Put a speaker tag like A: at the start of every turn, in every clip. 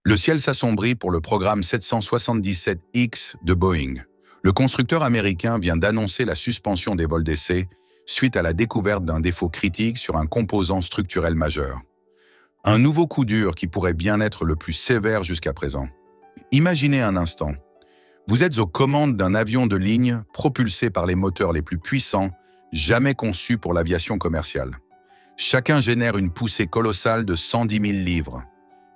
A: Le ciel s'assombrit pour le programme 777X de Boeing. Le constructeur américain vient d'annoncer la suspension des vols d'essai suite à la découverte d'un défaut critique sur un composant structurel majeur. Un nouveau coup dur qui pourrait bien être le plus sévère jusqu'à présent. Imaginez un instant. Vous êtes aux commandes d'un avion de ligne propulsé par les moteurs les plus puissants jamais conçus pour l'aviation commerciale. Chacun génère une poussée colossale de 110 000 livres.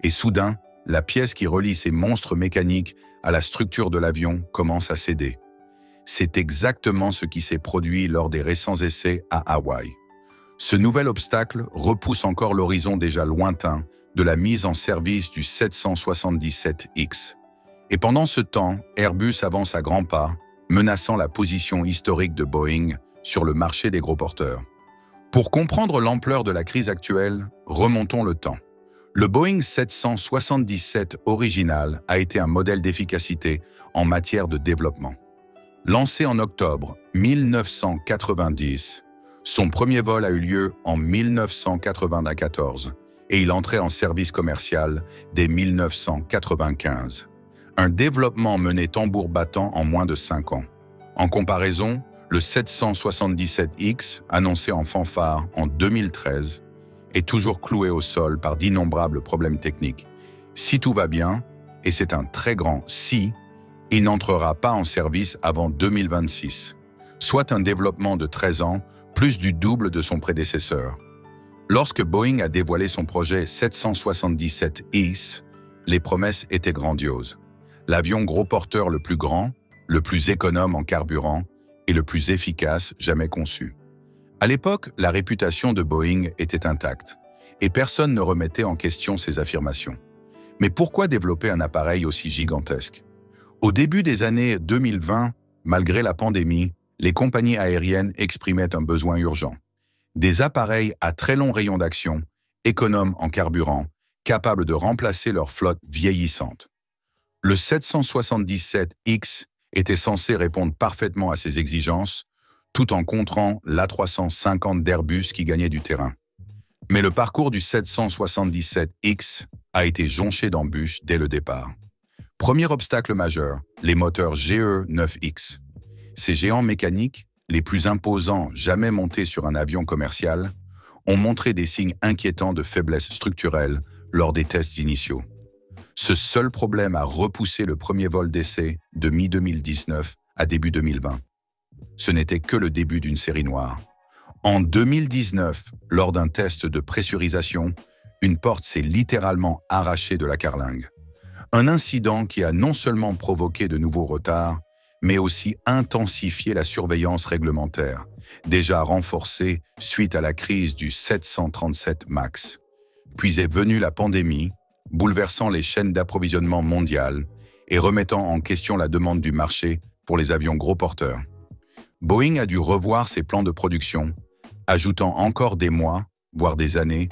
A: Et soudain, la pièce qui relie ces monstres mécaniques à la structure de l'avion commence à céder. C'est exactement ce qui s'est produit lors des récents essais à Hawaï. Ce nouvel obstacle repousse encore l'horizon déjà lointain de la mise en service du 777X. Et pendant ce temps, Airbus avance à grands pas, menaçant la position historique de Boeing sur le marché des gros porteurs. Pour comprendre l'ampleur de la crise actuelle, remontons le temps. Le Boeing 777 original a été un modèle d'efficacité en matière de développement. Lancé en octobre 1990, son premier vol a eu lieu en 1994 et il entrait en service commercial dès 1995. Un développement mené tambour battant en moins de 5 ans. En comparaison, le 777X, annoncé en fanfare en 2013, est toujours cloué au sol par d'innombrables problèmes techniques. Si tout va bien, et c'est un très grand si, il n'entrera pas en service avant 2026, soit un développement de 13 ans, plus du double de son prédécesseur. Lorsque Boeing a dévoilé son projet 777X, les promesses étaient grandioses. L'avion gros porteur le plus grand, le plus économe en carburant et le plus efficace jamais conçu. À l'époque, la réputation de Boeing était intacte, et personne ne remettait en question ses affirmations. Mais pourquoi développer un appareil aussi gigantesque? Au début des années 2020, malgré la pandémie, les compagnies aériennes exprimaient un besoin urgent. Des appareils à très long rayon d'action, économes en carburant, capables de remplacer leur flotte vieillissante. Le 777X était censé répondre parfaitement à ces exigences, tout en contrant l'A350 d'Airbus qui gagnait du terrain. Mais le parcours du 777X a été jonché d'embûches dès le départ. Premier obstacle majeur, les moteurs GE9X. Ces géants mécaniques, les plus imposants jamais montés sur un avion commercial, ont montré des signes inquiétants de faiblesse structurelle lors des tests initiaux. Ce seul problème a repoussé le premier vol d'essai de mi-2019 à début 2020. Ce n'était que le début d'une série noire. En 2019, lors d'un test de pressurisation, une porte s'est littéralement arrachée de la carlingue. Un incident qui a non seulement provoqué de nouveaux retards, mais aussi intensifié la surveillance réglementaire, déjà renforcée suite à la crise du 737 MAX. Puis est venue la pandémie, bouleversant les chaînes d'approvisionnement mondiales et remettant en question la demande du marché pour les avions gros porteurs. Boeing a dû revoir ses plans de production, ajoutant encore des mois, voire des années,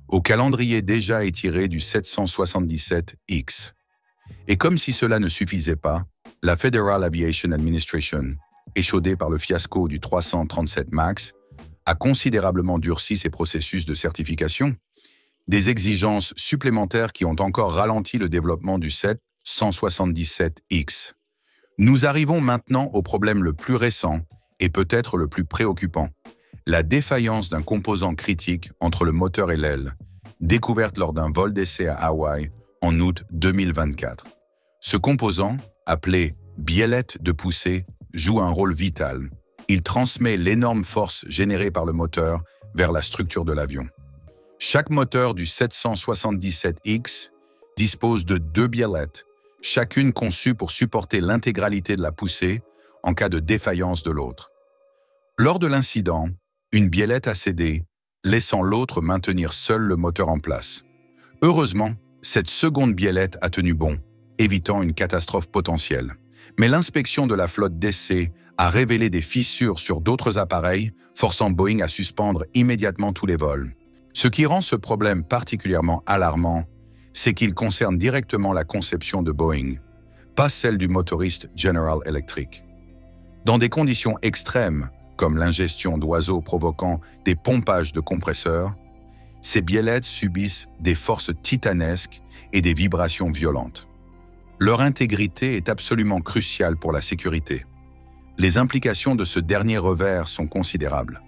A: au calendrier déjà étiré du 777X. Et comme si cela ne suffisait pas, la Federal Aviation Administration, échaudée par le fiasco du 337 MAX, a considérablement durci ses processus de certification, des exigences supplémentaires qui ont encore ralenti le développement du 777X. Nous arrivons maintenant au problème le plus récent et peut-être le plus préoccupant, la défaillance d'un composant critique entre le moteur et l'aile, découverte lors d'un vol d'essai à Hawaï en août 2024. Ce composant, appelé biellette de poussée, joue un rôle vital. Il transmet l'énorme force générée par le moteur vers la structure de l'avion. Chaque moteur du 777X dispose de 2 biellettes, chacune conçue pour supporter l'intégralité de la poussée en cas de défaillance de l'autre. Lors de l'incident, une biellette a cédé, laissant l'autre maintenir seul le moteur en place. Heureusement, cette seconde biellette a tenu bon, évitant une catastrophe potentielle. Mais l'inspection de la flotte d'essai a révélé des fissures sur d'autres appareils, forçant Boeing à suspendre immédiatement tous les vols. Ce qui rend ce problème particulièrement alarmant, c'est qu'il concerne directement la conception de Boeing, pas celle du motoriste General Electric. Dans des conditions extrêmes, comme l'ingestion d'oiseaux provoquant des pompages de compresseurs, Ces biellettes subissent des forces titanesques et des vibrations violentes. Leur intégrité est absolument cruciale pour la sécurité. Les implications de ce dernier revers sont considérables.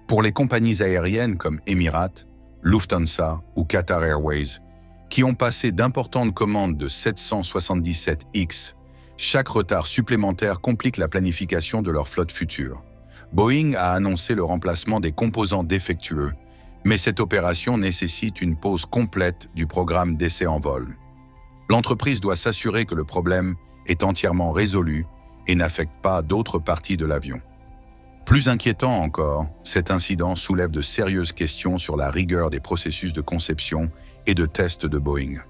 A: Pour les compagnies aériennes comme Emirates, Lufthansa ou Qatar Airways, qui ont passé d'importantes commandes de 777X, chaque retard supplémentaire complique la planification de leur flotte future. Boeing a annoncé le remplacement des composants défectueux, mais cette opération nécessite une pause complète du programme d'essai en vol. L'entreprise doit s'assurer que le problème est entièrement résolu et n'affecte pas d'autres parties de l'avion. Plus inquiétant encore, cet incident soulève de sérieuses questions sur la rigueur des processus de conception et de test de Boeing.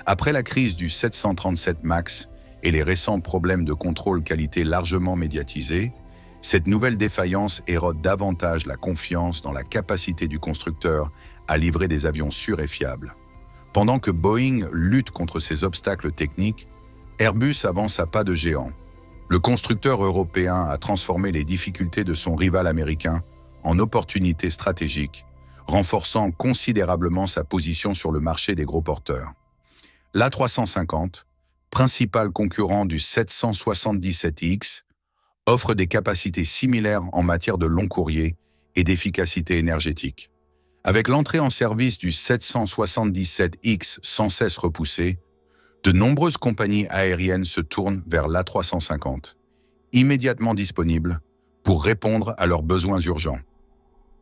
A: Après la crise du 737 MAX et les récents problèmes de contrôle qualité largement médiatisés, cette nouvelle défaillance érode davantage la confiance dans la capacité du constructeur à livrer des avions sûrs et fiables. Pendant que Boeing lutte contre ces obstacles techniques, Airbus avance à pas de géant. Le constructeur européen a transformé les difficultés de son rival américain en opportunités stratégiques, renforçant considérablement sa position sur le marché des gros porteurs. L'A350, principal concurrent du 777X, offre des capacités similaires en matière de long courrier et d'efficacité énergétique. Avec l'entrée en service du 777X sans cesse repoussé, de nombreuses compagnies aériennes se tournent vers l'A350, immédiatement disponible pour répondre à leurs besoins urgents.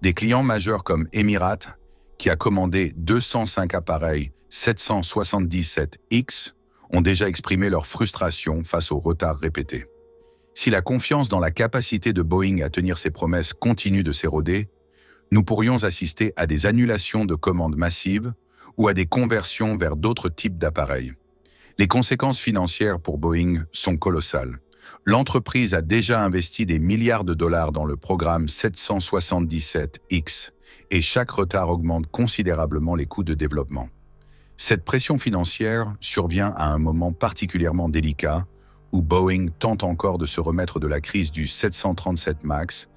A: Des clients majeurs comme Emirates, qui a commandé 205 appareils 777X, ont déjà exprimé leur frustration face aux retards répétés. Si la confiance dans la capacité de Boeing à tenir ses promesses continue de s'éroder, nous pourrions assister à des annulations de commandes massives ou à des conversions vers d'autres types d'appareils. Les conséquences financières pour Boeing sont colossales. L'entreprise a déjà investi des milliards de dollars dans le programme 777X et chaque retard augmente considérablement les coûts de développement. Cette pression financière survient à un moment particulièrement délicat où Boeing tente encore de se remettre de la crise du 737 MAX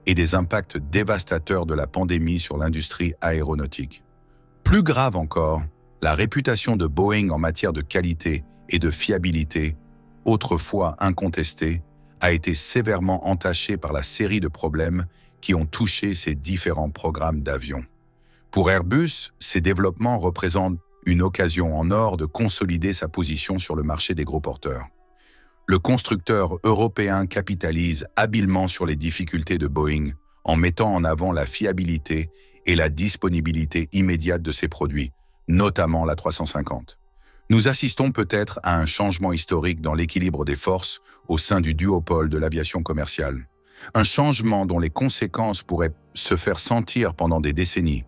A: et des impacts dévastateurs de la pandémie sur l'industrie aéronautique. Plus grave encore, la réputation de Boeing en matière de qualité et de fiabilité, autrefois incontestée, a été sévèrement entachée par la série de problèmes qui ont touché ces différents programmes d'avions. Pour Airbus, ces développements représentent une occasion en or de consolider sa position sur le marché des gros porteurs. Le constructeur européen capitalise habilement sur les difficultés de Boeing en mettant en avant la fiabilité et la disponibilité immédiate de ses produits, notamment l'A350. Nous assistons peut-être à un changement historique dans l'équilibre des forces au sein du duopole de l'aviation commerciale. Un changement dont les conséquences pourraient se faire sentir pendant des décennies.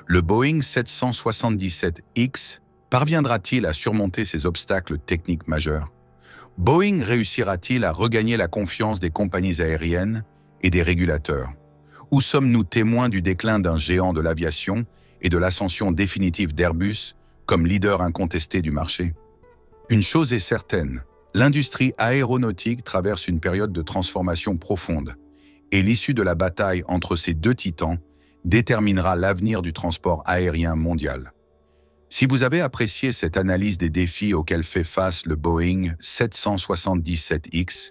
A: Le Boeing 777X parviendra-t-il à surmonter ces obstacles techniques majeurs? Boeing réussira-t-il à regagner la confiance des compagnies aériennes et des régulateurs? Ou sommes-nous témoins du déclin d'un géant de l'aviation et de l'ascension définitive d'Airbus comme leader incontesté du marché? Une chose est certaine, l'industrie aéronautique traverse une période de transformation profonde et l'issue de la bataille entre ces deux titans déterminera l'avenir du transport aérien mondial. Si vous avez apprécié cette analyse des défis auxquels fait face le Boeing 777X,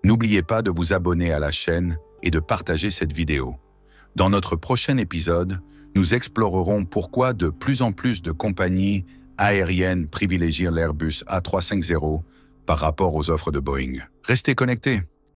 A: n'oubliez pas de vous abonner à la chaîne et de partager cette vidéo. Dans notre prochain épisode, nous explorerons pourquoi de plus en plus de compagnies aériennes privilégient l'Airbus A350 par rapport aux offres de Boeing. Restez connectés!